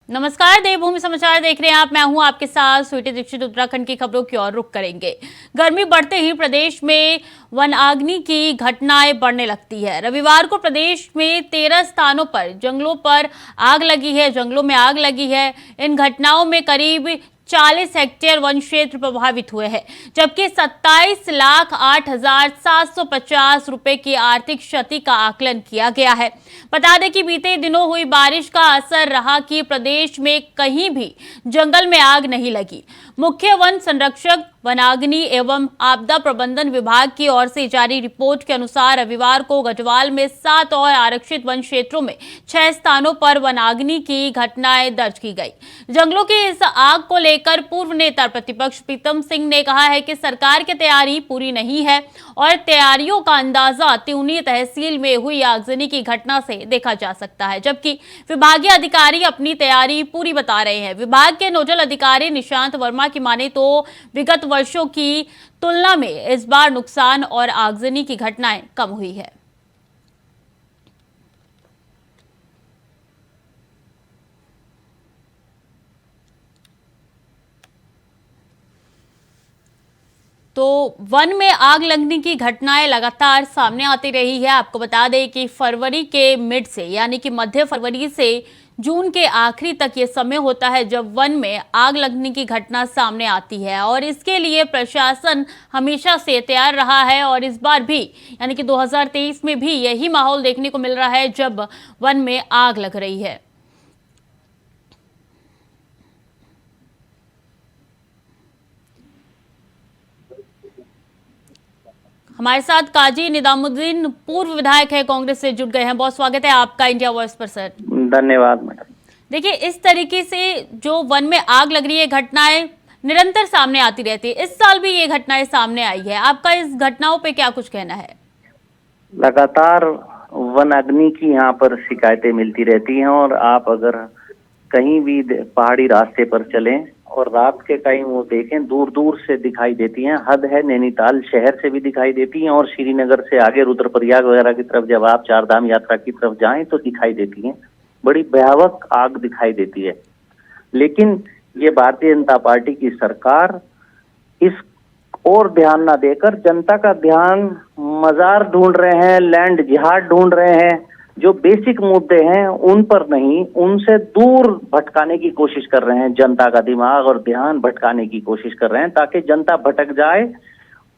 नमस्कार, देवभूमि समाचार देख रहे हैं आप। मैं हूं आपके साथ स्वीटी दीक्षित। उत्तराखंड की खबरों की ओर रुख करेंगे। गर्मी बढ़ते ही प्रदेश में वनाग्नि की घटनाएं बढ़ने लगती है। रविवार को प्रदेश में 13 स्थानों पर जंगलों पर आग लगी है। जंगलों में आग लगी है। इन घटनाओं में करीब 40 हेक्टेयर वन क्षेत्र प्रभावित हुए हैं, जबकि 27,08,750 रुपए की आर्थिक क्षति का आकलन किया गया है। बता दें कि बीते दिनों हुई बारिश का असर रहा कि प्रदेश में कहीं भी जंगल में आग नहीं लगी। मुख्य वन संरक्षक, वनाग्नि एवं आपदा प्रबंधन विभाग की ओर से जारी रिपोर्ट के अनुसार रविवार को गढ़वाल में 7 और आरक्षित वन क्षेत्रों में 6 स्थानों पर वनाग्नि की घटनाएं दर्ज की गई। जंगलों की इस आग को लेकर पूर्व नेता प्रतिपक्ष प्रीतम सिंह ने कहा है कि सरकार की तैयारी पूरी नहीं है और तैयारियों का अंदाजा त्यूनी तहसील में हुई आगजनी की घटना से देखा जा सकता है, जबकि विभागीय अधिकारी अपनी तैयारी पूरी बता रहे हैं। विभाग के नोडल अधिकारी निशांत वर्मा की माने तो विगत वर्षों की तुलना में इस बार नुकसान और आगजनी की घटनाएं कम हुई है। तो वन में आग लगने की घटनाएं लगातार सामने आती रही है। आपको बता दें कि फरवरी के मिड से यानी कि मध्य फरवरी से जून के आखिरी तक ये समय होता है जब वन में आग लगने की घटना सामने आती है, और इसके लिए प्रशासन हमेशा से तैयार रहा है। और इस बार भी यानी कि 2023 में भी यही माहौल देखने को मिल रहा है जब वन में आग लग रही है। हमारे साथ काजी निजामुद्दीन पूर्व विधायक है, कांग्रेस से जुड़ गए हैं। बहुत स्वागत है आपका इंडिया वॉइस पर सर। धन्यवाद मैडम। देखिए, इस तरीके से जो वन में आग लग रही है घटनाएं निरंतर सामने आती रहती है। इस साल भी ये घटनाएं सामने आई है। आपका इस घटनाओं पे क्या कुछ कहना है? लगातार वन अग्नि की यहाँ पर शिकायतें मिलती रहती हैं, और आप अगर कहीं भी पहाड़ी रास्ते पर चलें और रात के टाइम वो देखें, दूर दूर से दिखाई देती हैं। हद है नैनीताल शहर से भी दिखाई देती हैं, और श्रीनगर से आगे रुद्रप्रयाग वगैरह की तरफ जब आप चारधाम यात्रा की तरफ जाएं तो दिखाई देती हैं। बड़ी भयावह आग दिखाई देती है। लेकिन ये भारतीय जनता पार्टी की सरकार इस और ध्यान ना देकर जनता का ध्यान मजार ढूंढ रहे हैं, लैंड जिहाद ढूंढ रहे हैं। जो बेसिक मुद्दे हैं उन पर नहीं, उनसे दूर भटकाने की कोशिश कर रहे हैं। जनता का दिमाग और ध्यान भटकाने की कोशिश कर रहे हैं ताकि जनता भटक जाए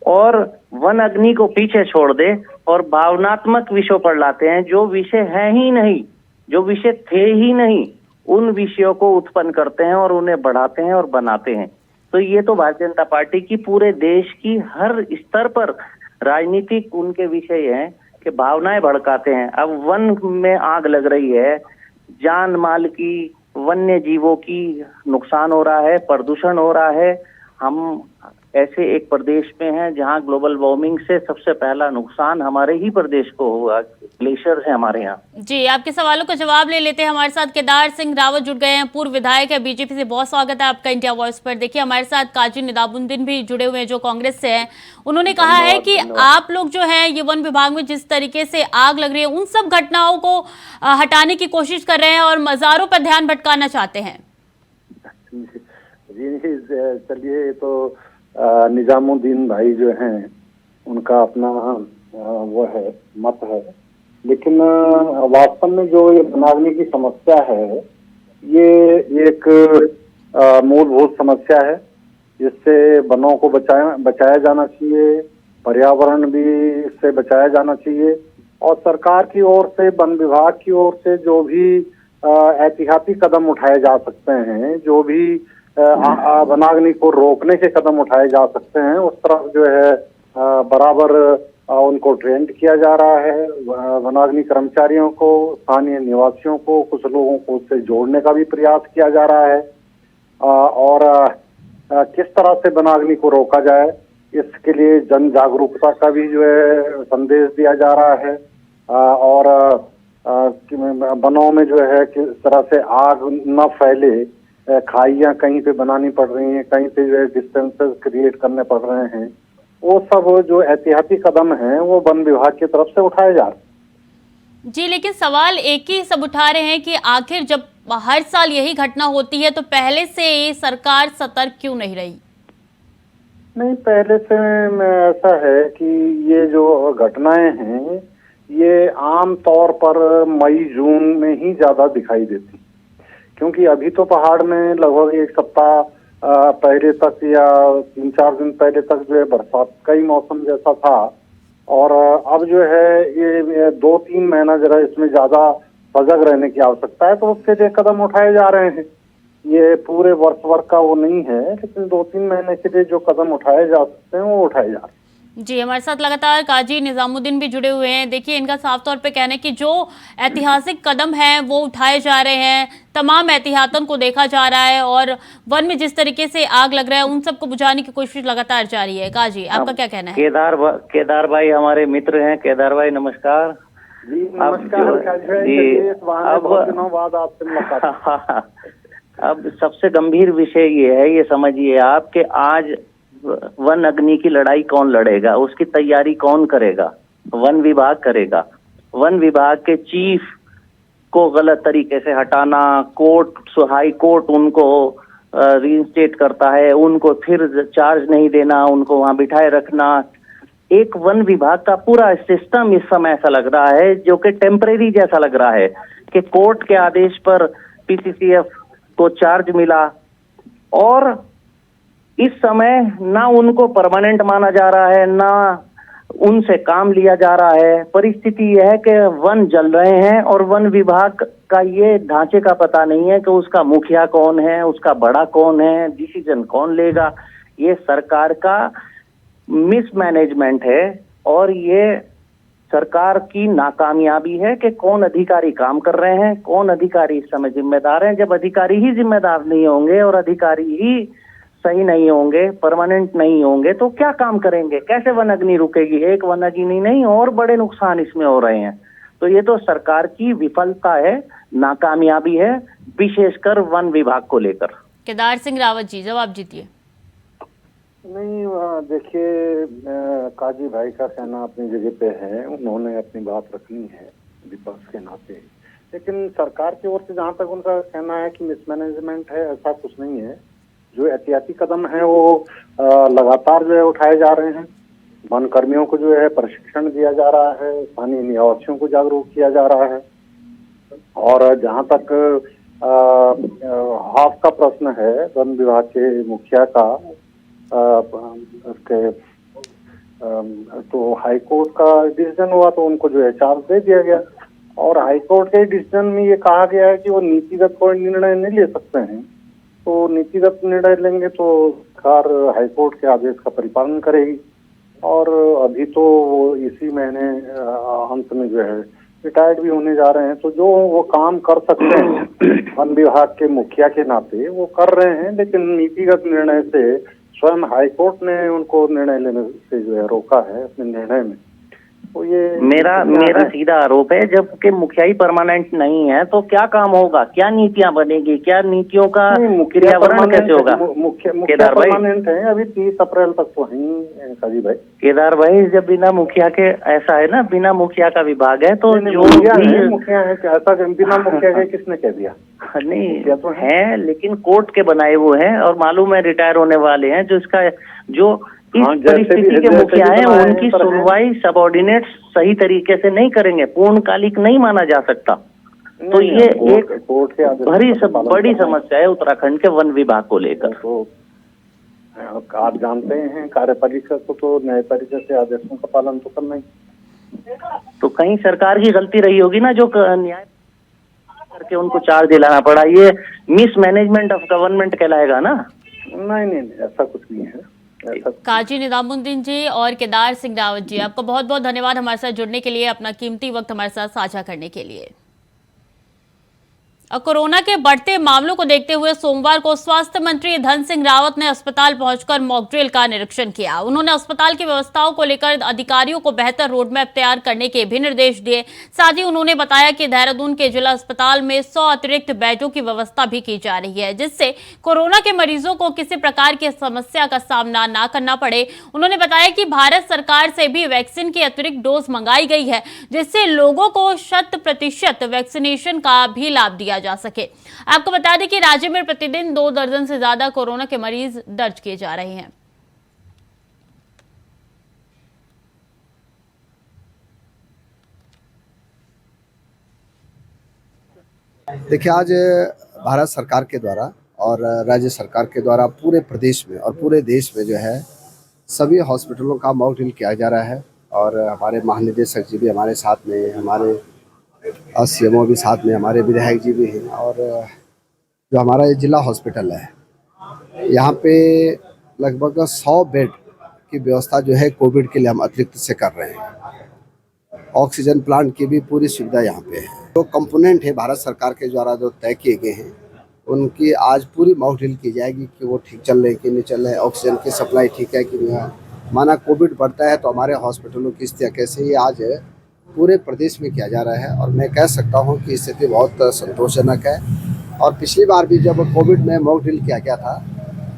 और वन अग्नि को पीछे छोड़ दे और भावनात्मक विषयों पर लाते हैं। जो विषय है ही नहीं, जो विषय थे ही नहीं, उन विषयों को उत्पन्न करते हैं और उन्हें बढ़ाते हैं और बनाते हैं। तो ये तो भारतीय जनता पार्टी की पूरे देश की हर स्तर पर राजनीतिक उनके विषय हैं कि भावनाएं भड़काते हैं। अब वन में आग लग रही है, जान माल की, वन्य जीवों की नुकसान हो रहा है, प्रदूषण हो रहा है। हम ऐसे एक प्रदेश में हैं जहां ग्लोबल वार्मिंग से सबसे पहला नुकसान हमारे ही प्रदेश को हुआ। ग्लेशियर है हमारे यहाँ। जी, आपके सवालों का जवाब ले लेते हैं। हमारे साथ केदार सिंह रावत जुड़ गए हैं, पूर्व विधायक है बीजेपी से। बहुत स्वागत है आपका इंडिया वॉइस पर। देखिए, हमारे साथ काजी निजामुद्दीन भी जुड़े हुए हैं जो कांग्रेस से हैं। उन्होंने कहा है कि आप लोग जो है ये वन विभाग में जिस तरीके से आग लग रही है उन सब घटनाओं को हटाने की कोशिश कर रहे हैं और मजारों पर ध्यान भटकाना चाहते हैं। जी चलिए, तो निजामुद्दीन भाई जो हैं उनका अपना वो है मत है, लेकिन वास्तव में जो ये वनाग्नि की समस्या है ये एक मूलभूत समस्या है जिससे वनों को बचाया जाना चाहिए, पर्यावरण भी इससे बचाया जाना चाहिए। और सरकार की ओर से, वन विभाग की ओर से जो भी एहतियाती कदम उठाए जा सकते हैं, जो भी वनाग्नि को रोकने के कदम उठाए जा सकते हैं, उस तरफ जो है बराबर उनको ट्रेंड किया जा रहा है। वनाग्नि कर्मचारियों को, स्थानीय निवासियों को, कुछ लोगों को उससे जोड़ने का भी प्रयास किया जा रहा है। और किस तरह से वनाग्नि को रोका जाए इसके लिए जन जागरूकता का भी जो है संदेश दिया जा रहा है। और वनों में जो है किस तरह से आग न फैले, खाइयां कहीं पे बनानी पड़ रही हैं, कहीं पे जो है डिस्टेंसेस क्रिएट करने पड़ रहे हैं। वो सब जो एहतियाती कदम हैं वो वन विभाग की तरफ से उठाए जा रहे हैं। जी, लेकिन सवाल एक ही सब उठा रहे हैं कि आखिर जब हर साल यही घटना होती है, तो पहले से ये सरकार सतर्क क्यों नहीं रही? नहीं, पहले से ऐसा है कि ये जो घटनाएं हैं ये आम तौर पर मई जून में ही ज्यादा दिखाई देती, क्योंकि अभी तो पहाड़ में लगभग एक सप्ताह पहले तक या 3-4 दिन पहले तक जो है बरसात का ही मौसम जैसा था, और अब जो है ये 2-3 महीना जरा इसमें ज्यादा सजग रहने की आवश्यकता है, तो उसके लिए कदम उठाए जा रहे हैं। ये पूरे वर्ष भर का वो नहीं है, लेकिन 2-3 महीने के लिए जो कदम उठाए जा सकते हैं वो उठाए जा रहे हैं। जी, हमारे साथ लगातार काजी निजामुद्दीन भी जुड़े हुए हैं। देखिए, इनका साफ तौर पे कहना है कि जो ऐतिहासिक कदम हैं वो उठाए जा रहे हैं, तमाम एहतियातन को देखा जा रहा है, और वन में जिस तरीके से आग लग रहा है उन सबको बुझाने की कोशिश लगातार जारी है। काजी, आपका क्या कहना है? केदार भाई हमारे मित्र हैं। केदार भाई नमस्कार। जी नमस्कार जी। बहुत दिनों बाद आपसे मुलाकात। अब सबसे गंभीर विषय ये है, ये समझिए आप कि आज वन अग्नि की लड़ाई कौन लड़ेगा, उसकी तैयारी कौन करेगा? वन विभाग करेगा। वन विभाग के चीफ को गलत तरीके से हटाना, हाई कोर्ट उनको रीइंस्टेट करता है, उनको फिर चार्ज नहीं देना, उनको वहां बिठाए रखना। एक वन विभाग का पूरा सिस्टम इस समय ऐसा लग रहा है जो कि टेम्परेरी जैसा लग रहा है कि कोर्ट के आदेश पर पीसीसीएफ को चार्ज मिला, और इस समय ना उनको परमानेंट माना जा रहा है, ना उनसे काम लिया जा रहा है। परिस्थिति यह है कि वन जल रहे हैं और वन विभाग का ये ढांचे का पता नहीं है कि उसका मुखिया कौन है, उसका बड़ा कौन है, डिसीजन कौन लेगा। ये सरकार का मिसमैनेजमेंट है, और ये सरकार की नाकामयाबी है कि कौन अधिकारी काम कर रहे हैं, कौन अधिकारी इस समय जिम्मेदार हैं। जब अधिकारी ही जिम्मेदार नहीं होंगे और अधिकारी ही सही नहीं होंगे, परमानेंट नहीं होंगे, तो क्या काम करेंगे? कैसे वन अग्नि रुकेगी? एक वन अग्नि नहीं, और बड़े नुकसान इसमें हो रहे हैं। तो ये तो सरकार की विफलता है, नाकामयाबी है, विशेषकर वन विभाग को लेकर। केदार सिंह रावत जी, जवाब दीजिए। नहीं, देखिए, काजी भाई का कहना अपनी जगह पे है, उन्होंने अपनी बात रखनी है विपक्ष के नाते, लेकिन सरकार की ओर से जहाँ तक उनका कहना है कि मिसमैनेजमेंट है, ऐसा कुछ नहीं है। जो एहतियाती कदम है वो लगातार जो है उठाए जा रहे हैं। वन कर्मियों को जो है प्रशिक्षण दिया जा रहा है, स्थानीय निवासियों को जागरूक किया जा रहा है, और जहाँ तक हाफ का प्रश्न है वन विभाग के मुखिया का, उसके तो हाई कोर्ट का डिसीजन हुआ तो उनको जो है चार्ज दे दिया गया, और हाई कोर्ट के डिसीजन में ये कहा गया है कि वो नीतिगत कोई निर्णय नहीं ले सकते हैं। तो नीतिगत निर्णय लेंगे तो सरकार हाई कोर्ट के आदेश का परिपालन करेगी, और अभी तो वो इसी महीने अंत में जो है रिटायर्ड भी होने जा रहे हैं। तो जो वो काम कर सकते हैं वन विभाग के मुखिया के नाते वो कर रहे हैं, लेकिन नीतिगत निर्णय से स्वयं हाई कोर्ट ने उनको निर्णय लेने से जो है रोका है अपने निर्णय में। तो ये मेरा सीधा आरोप है, जबकि मुखिया ही परमानेंट नहीं है तो क्या काम होगा, क्या नीतियां बनेगी, क्या नीतियों का क्रियान्वयन कैसे होगा? मुखिया परमानेंट है, अभी 30 अप्रैल तक तो है काजी भाई। केदार भाई, जब बिना मुखिया के ऐसा है ना, बिना मुखिया का विभाग है, तो जो मुखिया है ऐसा बिना मुखिया के किसने कह दिया? नहीं तो है, लेकिन कोर्ट के बनाए हुए हैं, और मालूम है रिटायर होने वाले हैं, जो इसका जो इस परिस्थिति के मुखिया हैं उनकी सुनवाई सबऑर्डिनेट सही तरीके से नहीं करेंगे, पूर्णकालिक नहीं माना जा सकता। तो ये एक बड़ी समस्या है उत्तराखंड के वन विभाग को लेकर। तो आप जानते हैं कार्यपालिका को तो नए तरीके से आदेशों का पालन तो करना ही, तो कहीं सरकार की गलती रही होगी ना, जो न्याय करके उनको चार्ज दिलाना पड़ा। ये मिसमैनेजमेंट ऑफ गवर्नमेंट कहलाएगा ना? नहीं, ऐसा कुछ नहीं है। काजी निजामुद्दीन जी और केदार सिंह रावत जी, आपको बहुत बहुत धन्यवाद हमारे साथ जुड़ने के लिए, अपना कीमती वक्त हमारे साथ साझा करने के लिए। कोरोना के बढ़ते मामलों को देखते हुए सोमवार को स्वास्थ्य मंत्री धन सिंह रावत ने अस्पताल पहुंचकर मॉक ड्रिल का निरीक्षण किया। उन्होंने अस्पताल की व्यवस्थाओं को लेकर अधिकारियों को बेहतर रोडमैप तैयार करने के भी निर्देश दिए। साथ ही उन्होंने बताया कि देहरादून के जिला अस्पताल में 100 अतिरिक्त बेडों की व्यवस्था भी की जा रही है, जिससे कोरोना के मरीजों को किसी प्रकार की समस्या का सामना न करना पड़े। उन्होंने बताया कि भारत सरकार से भी वैक्सीन की अतिरिक्त डोज मंगाई गई है, जिससे लोगों को 100% वैक्सीनेशन का भी लाभ दिया जा सके। आपको बता दें कि राज्य में प्रतिदिन 2 दर्जन से ज्यादा कोरोना के मरीज दर्ज किए जा रहे हैं। देखिए, आज भारत सरकार के द्वारा और राज्य सरकार के द्वारा पूरे प्रदेश में और पूरे देश में जो है सभी हॉस्पिटलों का मॉक ड्रिल किया जा रहा है और हमारे महानिदेशक जी भी हमारे साथ में, हमारे सीएमओ भी साथ में, हमारे विधायक जी भी हैं और जो हमारा ये जिला हॉस्पिटल है यहाँ पे लगभग 100 बेड की व्यवस्था जो है कोविड के लिए हम अतिरिक्त से कर रहे हैं। ऑक्सीजन प्लांट की भी पूरी सुविधा यहाँ पे है। जो कंपोनेंट है भारत सरकार के द्वारा जो तय किए गए हैं उनकी आज पूरी मॉक ड्रिल की जाएगी कि वो ठीक चल रहे हैं कि नहीं चल रहे हैं, ऑक्सीजन की सप्लाई ठीक है कि नहीं। माना कोविड बढ़ता है तो हमारे हॉस्पिटलों की स्थिति कैसे, ये आज पूरे प्रदेश में किया जा रहा है और मैं कह सकता हूँ कि स्थिति बहुत संतोषजनक है। और पिछली बार भी जब कोविड में मॉक ड्रिल किया गया था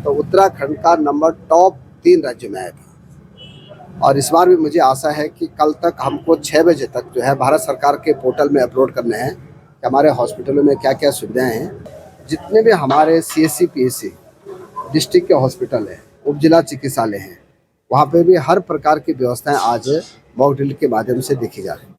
तो उत्तराखंड का नंबर टॉप 3 राज्य में आया था और इस बार भी मुझे आशा है कि कल तक हमको 6 बजे तक जो है भारत सरकार के पोर्टल में अपलोड करने हैं कि हमारे हॉस्पिटलों में क्या क्या सुविधाएं हैं। जितने भी हमारे CSC PSC डिस्ट्रिक्ट के हॉस्पिटल हैं, उप जिला चिकित्सालय हैं, वहाँ पे भी हर प्रकार की व्यवस्थाएं आज मॉक ड्रिल के माध्यम से देखी जा रही है।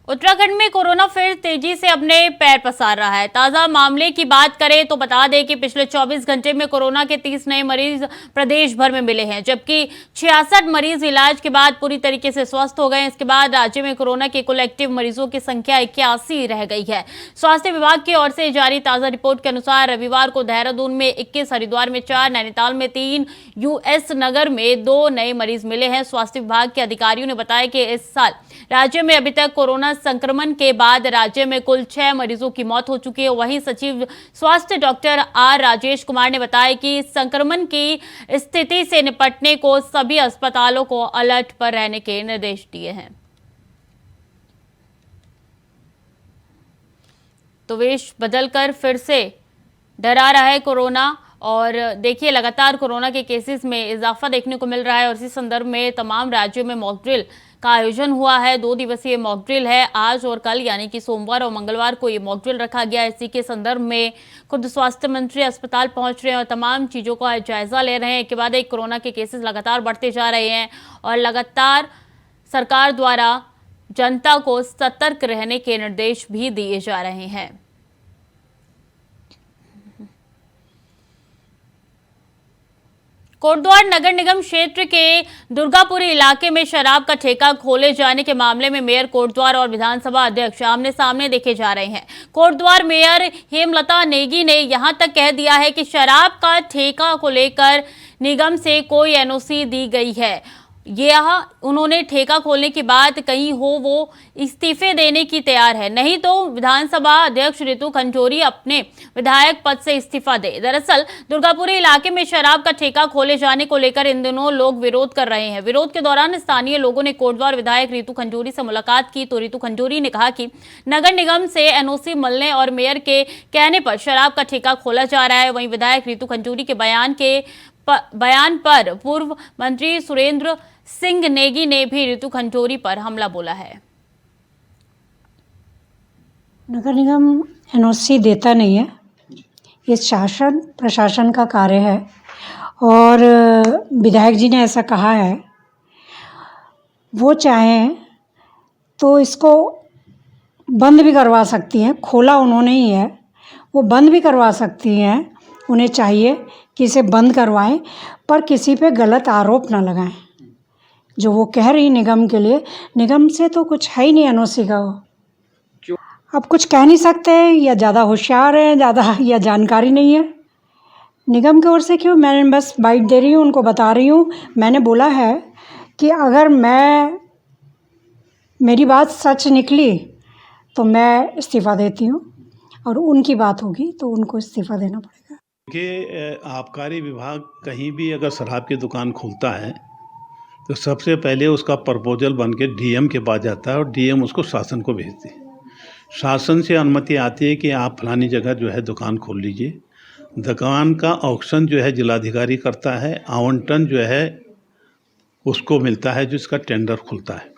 उत्तराखंड में कोरोना फिर तेजी से अपने पैर पसार रहा है। ताजा मामले की बात करें तो बता दें कि पिछले 24 घंटे में कोरोना के 30 नए मरीज प्रदेश भर में मिले हैं, जबकि 66 मरीज इलाज के बाद पूरी तरीके से स्वस्थ हो गए। इसके बाद राज्य में कोरोना के कुल एक्टिव मरीजों की संख्या 81 रह गई है। स्वास्थ्य विभाग की ओर से जारी ताजा रिपोर्ट के अनुसार रविवार को देहरादून में 21, हरिद्वार में 4, नैनीताल में 3, US नगर में 2 नए मरीज मिले हैं। स्वास्थ्य विभाग के अधिकारियों ने बताया कि इस साल राज्य में अभी तक कोरोना संक्रमण के बाद राज्य में कुल 6 मरीजों की मौत हो चुकी है। वहीं सचिव स्वास्थ्य डॉक्टर आर राजेश कुमार ने बताया कि संक्रमण की स्थिति से निपटने को सभी अस्पतालों को अलर्ट पर रहने के निर्देश दिए हैं। तो वेश बदलकर फिर से डरा रहा है कोरोना और देखिए लगातार कोरोना के केसेस में इजाफा देखने को मिल रहा है और इसी संदर्भ में तमाम राज्यों में मॉक ड्रिल का आयोजन हुआ है। 2 दिवसीय मॉक ड्रिल है, आज और कल यानी कि सोमवार और मंगलवार को ये मॉक ड्रिल रखा गया है। इसी के संदर्भ में खुद स्वास्थ्य मंत्री अस्पताल पहुंच रहे हैं और तमाम चीज़ों का जायजा ले रहे हैं। एक बाद एक कोरोना के केसेस लगातार बढ़ते जा रहे हैं और लगातार सरकार द्वारा जनता को सतर्क रहने के निर्देश भी दिए जा रहे हैं। कोटद्वार नगर निगम क्षेत्र के दुर्गापुरी इलाके में शराब का ठेका खोले जाने के मामले में मेयर कोटद्वार और विधानसभा अध्यक्ष आमने सामने देखे जा रहे हैं। कोटद्वार मेयर हेमलता नेगी ने यहां तक कह दिया है कि शराब का ठेका को लेकर निगम से कोई NOC दी गई है। यह उन्होंने ठेका खोलने की बात कही हो वो इस्तीफे देने की तैयार है, नहीं तो विधानसभा अध्यक्ष रितु खंजूरी अपने विधायक पद से इस्तीफा दे। दरअसल दुर्गापुरी इलाके में शराब का ठेका खोले जाने को लेकर इन दिनों लोग विरोध कर रहे हैं। विरोध के दौरान स्थानीय लोगों ने कोटद्वार विधायक रितु खंजूरी से मुलाकात की तो रितु खंजूरी ने कहा कि नगर निगम से NOC मिलने और मेयर के कहने पर शराब का ठेका खोला जा रहा है। वहीं विधायक रितु खंजूरी के बयान पर पूर्व मंत्री सुरेंद्र सिंह नेगी ने भी रितु खंजूरी पर हमला बोला है। नगर निगम NOC देता नहीं है, ये शासन प्रशासन का कार्य है और विधायक जी ने ऐसा कहा है। वो चाहें तो इसको बंद भी करवा सकती हैं, खोला उन्होंने ही है, वो बंद भी करवा सकती हैं। उन्हें चाहिए कि इसे बंद करवाएं पर किसी पे गलत आरोप ना लगाएं। जो वो कह रही निगम के लिए, निगम से तो कुछ है ही नहीं NOC का। वो अब कुछ कह नहीं सकते या ज़्यादा होशियार है ज़्यादा या जानकारी नहीं है निगम की ओर से। क्यों, मैं बस बाइट दे रही हूँ, उनको बता रही हूँ। मैंने बोला है कि अगर मेरी बात सच निकली तो मैं इस्तीफ़ा देती हूँ और उनकी बात होगी तो उनको इस्तीफ़ा देना पड़ेगा। कि आबकारी विभाग कहीं भी अगर शराब की दुकान खोलता है तो सबसे पहले उसका प्रपोजल बन के DM के पास जाता है और DM उसको शासन को भेजती है। शासन से अनुमति आती है कि आप फलानी जगह जो है दुकान खोल लीजिए। दुकान का ऑक्शन जो है जिलाधिकारी करता है, आवंटन जो है उसको मिलता है, जिसका टेंडर खुलता है।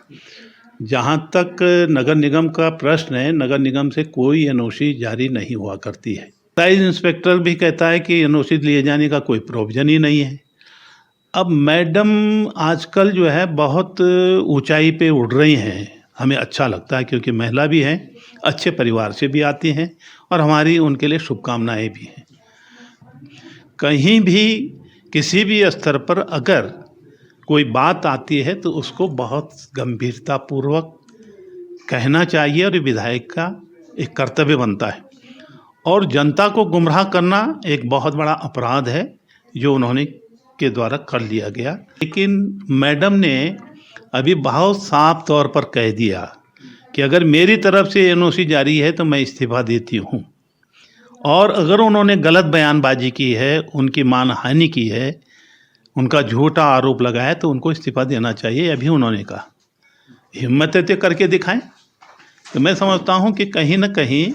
जहाँ तक नगर निगम का प्रश्न है, नगर निगम से कोई एनओसी जारी नहीं हुआ करती है। एक्साइज इंस्पेक्टर भी कहता है कि एनओसी लिए जाने का कोई प्रोविजन ही नहीं है। अब मैडम आजकल जो है बहुत ऊंचाई पे उड़ रही हैं, हमें अच्छा लगता है क्योंकि महिला भी हैं, अच्छे परिवार से भी आती हैं और हमारी उनके लिए शुभकामनाएं भी हैं। कहीं भी किसी भी स्तर पर अगर कोई बात आती है तो उसको बहुत गंभीरतापूर्वक कहना चाहिए और ये विधायक का एक कर्तव्य बनता है। और जनता को गुमराह करना एक बहुत बड़ा अपराध है जो उन्होंने के द्वारा कर लिया गया। लेकिन मैडम ने अभी बहुत साफ तौर पर कह दिया कि अगर मेरी तरफ से एनओसी जारी है तो मैं इस्तीफा देती हूँ, और अगर उन्होंने गलत बयानबाजी की है, उनकी मानहानि की है, उनका झूठा आरोप लगाया तो उनको इस्तीफा देना चाहिए। अभी उन्होंने कहा, हिम्मत है तो करके दिखाएं। तो मैं समझता हूँ कि कहीं ना कहीं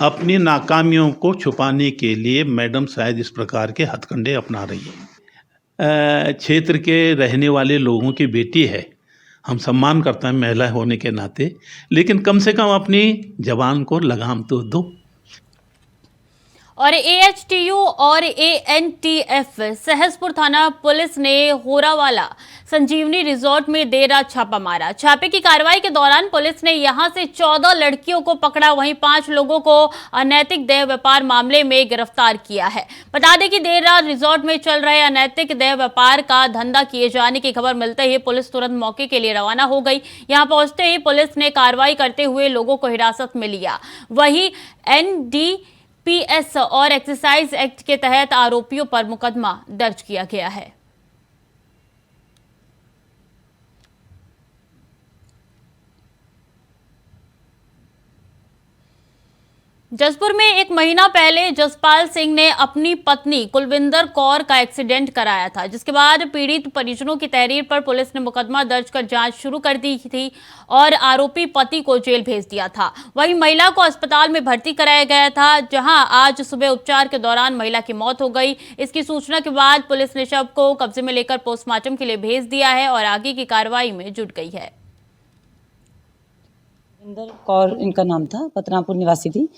अपनी नाकामियों को छुपाने के लिए मैडम शायद इस प्रकार के हथकंडे अपना रही है। क्षेत्र के रहने वाले लोगों की बेटी है, हम सम्मान करते हैं महिला होने के नाते, लेकिन कम से कम अपनी जबान को लगाम तो दो। और AHTU और ANTF सहसपुर थाना पुलिस ने होरावाला संजीवनी रिजॉर्ट में देर रात छापा मारा। छापे की कार्रवाई के दौरान पुलिस ने यहां से 14 लड़कियों को पकड़ा, वहीं 5 लोगों को अनैतिक देह व्यापार मामले में गिरफ्तार किया है। बता दें कि देर रात रिजॉर्ट में चल रहे अनैतिक देह व्यापार का धंधा किए जाने की खबर मिलते ही पुलिस तुरंत मौके के लिए रवाना हो गई। यहां पहुंचते ही पुलिस ने कार्रवाई करते हुए लोगों को हिरासत में लिया। वहीं NDPS और एक्साइज एक्ट के तहत आरोपियों पर मुकदमा दर्ज किया गया है। जसपुर में एक महीना पहले जसपाल सिंह ने अपनी पत्नी कुलविंदर कौर का एक्सीडेंट कराया था, जिसके बाद पीड़ित परिजनों की तहरीर पर पुलिस ने मुकदमा दर्ज कर जांच शुरू कर दी थी और आरोपी पति को जेल भेज दिया था। वहीं महिला को अस्पताल में भर्ती कराया गया था, जहां आज सुबह उपचार के दौरान महिला की मौत हो गई। इसकी सूचना के बाद पुलिस ने शव को कब्जे में लेकर पोस्टमार्टम के लिए भेज दिया है और आगे की कार्रवाई में जुट गई है। कुलविंदर कौर इनका नाम था, पतनापुर निवासी थी।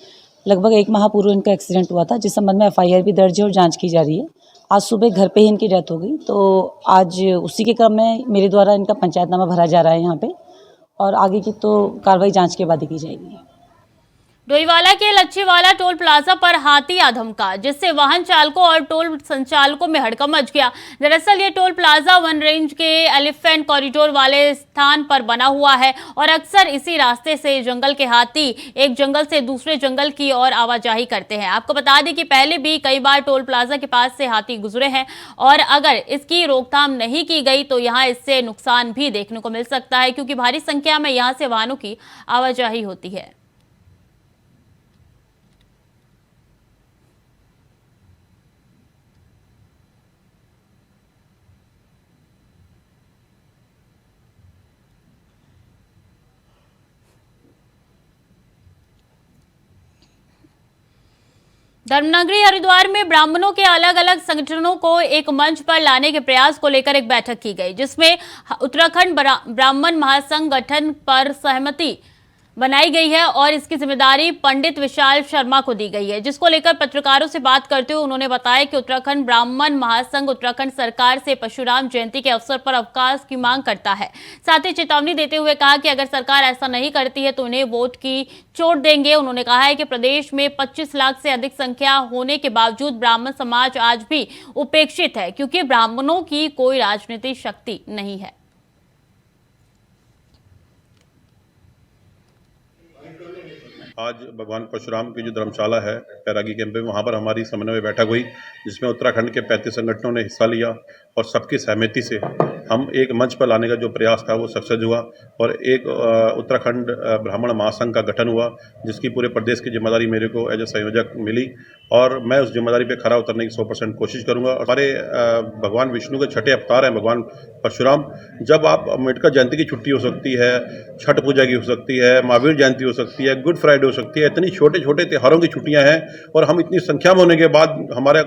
लगभग 1 माह पूर्व इनका एक्सीडेंट हुआ था, जिस संबंध में FIR भी दर्ज है और जांच की जा रही है। आज सुबह घर पे ही इनकी डेथ हो गई, तो आज उसी के क्रम में मेरे द्वारा इनका पंचायतनामा भरा जा रहा है यहाँ पे, और आगे की तो कार्रवाई जांच के बाद ही की जाएगी। डोईवाला के लच्छीवाला टोल प्लाजा पर हाथी आधमका, जिससे वाहन चालकों और टोल संचालकों में हड़कंप मच गया। दरअसल ये टोल प्लाजा वन रेंज के एलिफेंट कॉरिडोर वाले स्थान पर बना हुआ है और अक्सर इसी रास्ते से जंगल के हाथी एक जंगल से दूसरे जंगल की ओर आवाजाही करते हैं। आपको बता दें कि पहले भी कई बार टोल प्लाजा के पास से हाथी गुजरे हैं और अगर इसकी रोकथाम नहीं की गई तो यहाँ इससे नुकसान भी देखने को मिल सकता है, क्योंकि भारी संख्या में यहाँ से वाहनों की आवाजाही होती है। धर्मनगरी हरिद्वार में ब्राह्मणों के अलग अलग संगठनों को एक मंच पर लाने के प्रयास को लेकर एक बैठक की गई, जिसमें उत्तराखंड ब्राह्मण महासंघ गठन पर सहमति बनाई गई है और इसकी जिम्मेदारी पंडित विशाल शर्मा को दी गई है, जिसको लेकर पत्रकारों से बात करते हुए उन्होंने बताया कि उत्तराखंड ब्राह्मण महासंघ उत्तराखंड सरकार से परशुराम जयंती के अवसर पर अवकाश की मांग करता है। साथ ही चेतावनी देते हुए कहा कि अगर सरकार ऐसा नहीं करती है तो उन्हें वोट की चोट देंगे। उन्होंने कहा है कि प्रदेश में 25 लाख से अधिक संख्या होने के बावजूद ब्राह्मण समाज आज भी उपेक्षित है, क्योंकि ब्राह्मणों की कोई राजनीतिक शक्ति नहीं है। आज भगवान परशुराम की जो धर्मशाला है पैरागी कैंप में, वहाँ पर हमारी समन्वय बैठक हुई, जिसमें उत्तराखंड के 35 संगठनों ने हिस्सा लिया और सबकी सहमति से हम एक मंच पर लाने का जो प्रयास था वो सक्सेस हुआ और एक उत्तराखंड ब्राह्मण महासंघ का गठन हुआ, जिसकी पूरे प्रदेश की जिम्मेदारी मेरे को एज ए संयोजक मिली और मैं उस जिम्मेदारी पे खरा उतरने की 100% कोशिश करूँगा। हमारे भगवान विष्णु के 6ठे अवतार हैं भगवान परशुराम। जब आप अम्बेडकर जयंती की छुट्टी हो सकती है, छठ पूजा की हो सकती है, महावीर जयंती हो सकती है, गुड फ्राइडे हो सकती है, इतनी छोटे छोटे त्योहारों की छुट्टियां हैं और हम इतनी संख्या में होने के बाद हमारा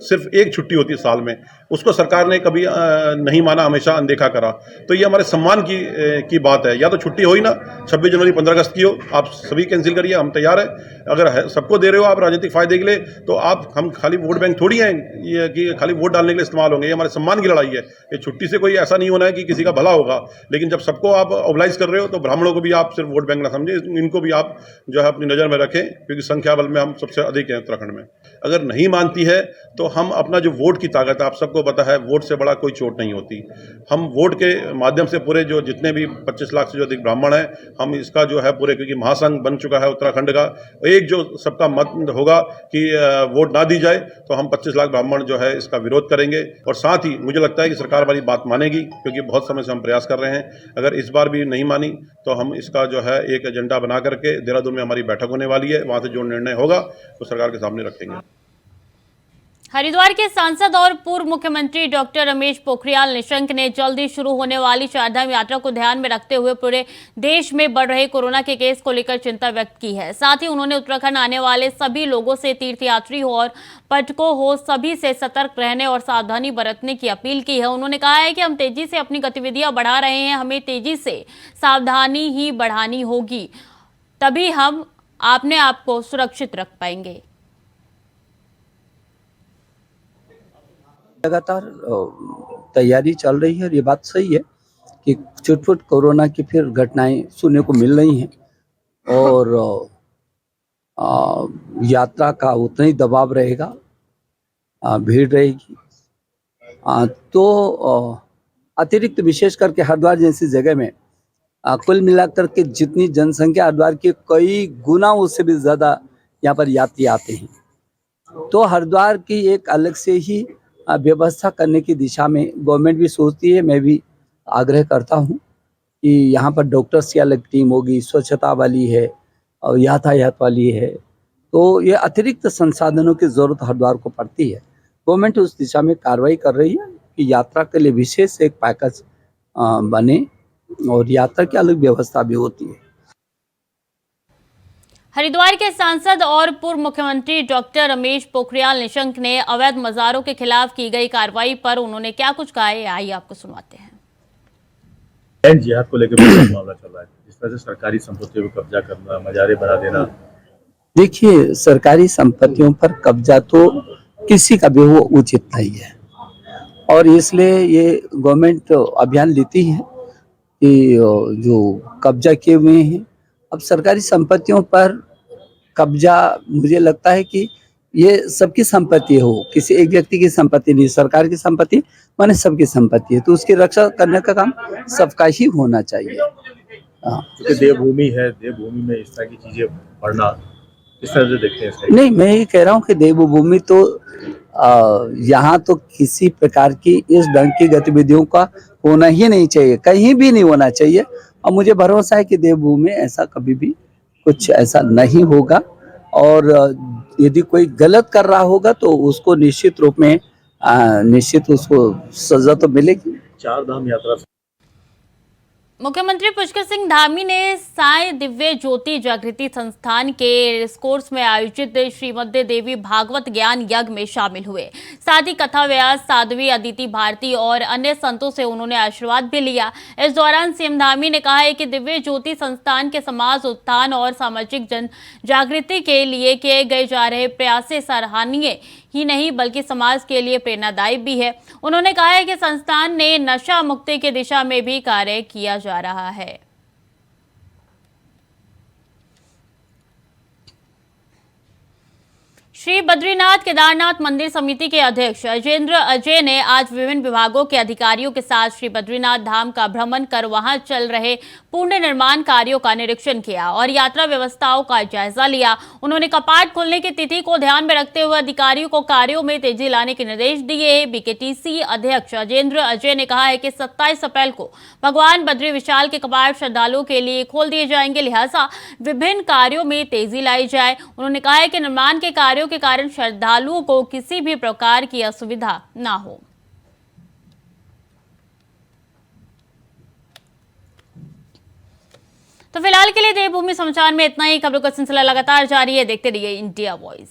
सिर्फ एक छुट्टी होती है साल में, उसको सरकार ने कभी नहीं माना, हमेशा अनदेखा करा। तो ये हमारे सम्मान की बात है। या तो छुट्टी हो ही ना, 26 जनवरी 15 अगस्त की हो, आप सभी कैंसिल करिए, हम तैयार हैं। अगर सबको दे रहे हो आप राजनीतिक फायदे के लिए, तो हम खाली वोट बैंक थोड़ी हैं ये कि खाली वोट डालने के लिए इस्तेमाल होंगे। ये हमारे सम्मान की लड़ाई है। ये छुट्टी से कोई ऐसा नहीं होना है कि किसी का भला होगा, लेकिन जब सबको आप ओबलाइज कर रहे हो तो ब्राह्मणों को भी आप सिर्फ वोट बैंक ना समझे, इनको भी आप जो है अपनी नज़र में रखें, क्योंकि संख्या बल में हम सबसे अधिक हैं उत्तराखंड में। अगर नहीं मानती है तो हम अपना जो वोट की ताकत है, आप सबको पता है, वोट से बड़ा कोई चोट नहीं होती। हम वोट के माध्यम से पूरे जो जितने भी 25 लाख से जो अधिक ब्राह्मण हैं, हम इसका जो है पूरे, क्योंकि महासंघ बन चुका है उत्तराखंड का, एक जो सबका मत होगा कि वोट ना दी जाए, तो हम 25 लाख ब्राह्मण जो है इसका विरोध करेंगे। और साथ ही मुझे लगता है कि सरकार हमारी बात मानेगी, क्योंकि बहुत समय से हम प्रयास कर रहे हैं। अगर इस बार भी नहीं मानी तो हम इसका जो है एक एजेंडा बना करके देहरादून में हमारी बैठक होने वाली है, वहाँ से जो निर्णय होगा वो सरकार के सामने रखेंगे। हरिद्वार के सांसद और पूर्व मुख्यमंत्री डॉक्टर रमेश पोखरियाल निशंक ने जल्दी शुरू होने वाली चारधाम यात्रा को ध्यान में रखते हुए पूरे देश में बढ़ रहे कोरोना के केस को लेकर चिंता व्यक्त की है। साथ ही उन्होंने उत्तराखंड आने वाले सभी लोगों से, तीर्थयात्री हो और पर्यटकों हो, सभी से सतर्क रहने और सावधानी बरतने की अपील की है। उन्होंने कहा है कि हम तेजी से अपनी गतिविधियां बढ़ा रहे हैं, हमें तेजी से सावधानी ही बढ़ानी होगी, तभी हम अपने आप को सुरक्षित रख पाएंगे। लगातार तैयारी चल रही है और ये बात सही है कि छुट-पुट कोरोना की फिर घटनाएं सुनने को मिल रही हैं और यात्रा का उतना ही दबाव रहेगा, भीड़ रहेगी। तो अतिरिक्त विशेष करके हरिद्वार जैसी जगह में कुल मिलाकर के जितनी जनसंख्या हरिद्वार की कई गुना उससे भी ज़्यादा यहाँ पर यात्री आते हैं, तो हरिद्वार की एक अलग से ही व्यवस्था करने की दिशा में गवर्नमेंट भी सोचती है। मैं भी आग्रह करता हूँ कि यहाँ पर डॉक्टर्स की अलग टीम होगी, स्वच्छता वाली है और यातायात वाली है, तो ये अतिरिक्त संसाधनों की ज़रूरत हरिद्वार को पड़ती है। गवर्नमेंट उस दिशा में कार्रवाई कर रही है कि यात्रा के लिए विशेष एक पैकेज बने और यात्रा की अलग व्यवस्था भी होती है। हरिद्वार के सांसद और पूर्व मुख्यमंत्री डॉक्टर रमेश पोखरियाल निशंक ने अवैध मज़ारों के खिलाफ की गई कार्रवाई पर उन्होंने क्या कुछ कहा है, आइए आपको सुनवाते हैं। जिहाद को लेकर मामला चल रहा है, जिस तरह से सरकारी संपत्तियों पर कब्जा करना, मजारे बना देना। देखिए, सरकारी संपत्तियों पर कब्जा तो किसी का भी वो उचित नहीं है और इसलिए ये गवर्नमेंट अभियान लेती है कि जो कब्जा किए हुए हैं, अब सरकारी संपत्तियों पर कब्जा, मुझे लगता है कि ये सबकी संपत्ति हो, किसी एक व्यक्ति की संपत्ति नहीं, सरकार की संपत्ति माने सबकी संपत्ति है, तो उसकी रक्षा करने का काम सबका ही होना चाहिए। क्योंकि देवभूमि है, देवभूमि में इस तरह की चीजें बढ़ना, इस तरह से देखते हैं इसका? नहीं, मैं ये कह रहा हूँ कि देवभूमि तो यहाँ तो किसी प्रकार की इस ढंग की गतिविधियों का होना ही नहीं चाहिए, कहीं भी नहीं होना चाहिए। और मुझे भरोसा है कि देवभूमि में ऐसा कभी भी कुछ ऐसा नहीं होगा और यदि कोई गलत कर रहा होगा तो उसको निश्चित रूप में निश्चित उसको सजा तो मिलेगी। चारधाम यात्रा मुख्यमंत्री पुष्कर सिंह धामी ने साई दिव्य ज्योति जागृति संस्थान के रेसकोर्स में आयोजित श्रीमद् देवी भागवत ज्ञान यज्ञ में शामिल हुए। साथ ही कथा व्यास साध्वी अदिति भारती और अन्य संतों से उन्होंने आशीर्वाद भी लिया। इस दौरान सीएम धामी ने कहा है कि दिव्य ज्योति संस्थान के समाज उत्थान और सामाजिक जन जागृति के लिए किए गए जा रहे प्रयास सराहनीय ही नहीं बल्कि समाज के लिए प्रेरणादायी भी है। उन्होंने कहा है कि संस्थान ने नशा मुक्ति की दिशा में भी कार्य किया जा रहा है। श्री बद्रीनाथ केदारनाथ मंदिर समिति के अध्यक्ष अजेंद्र अजय ने आज विभिन्न विभागों के अधिकारियों के साथ श्री बद्रीनाथ धाम का भ्रमण कर वहां चल रहे पूर्ण निर्माण कार्यों का निरीक्षण किया और यात्रा व्यवस्थाओं का जायजा लिया। उन्होंने कपाट खोलने की तिथि को ध्यान में रखते हुए अधिकारियों को कार्यों में तेजी लाने के निर्देश दिए। बीकेटीसी अध्यक्ष अजेंद्र अजय ने कहा है कि 27 अप्रैल को भगवान बद्री विशाल के कपाट श्रद्धालुओं के लिए खोल दिए जाएंगे, लिहाजा विभिन्न कार्यों में तेजी लाई जाए। उन्होंने कहा है कि निर्माण के कार्यों के कारण श्रद्धालुओं को किसी भी प्रकार की असुविधा ना हो। तो फिलहाल के लिए देवभूमि समाचार में इतना ही। खबरों का सिलसिला लगातार जारी है, देखते रहिए इंडिया वॉइस।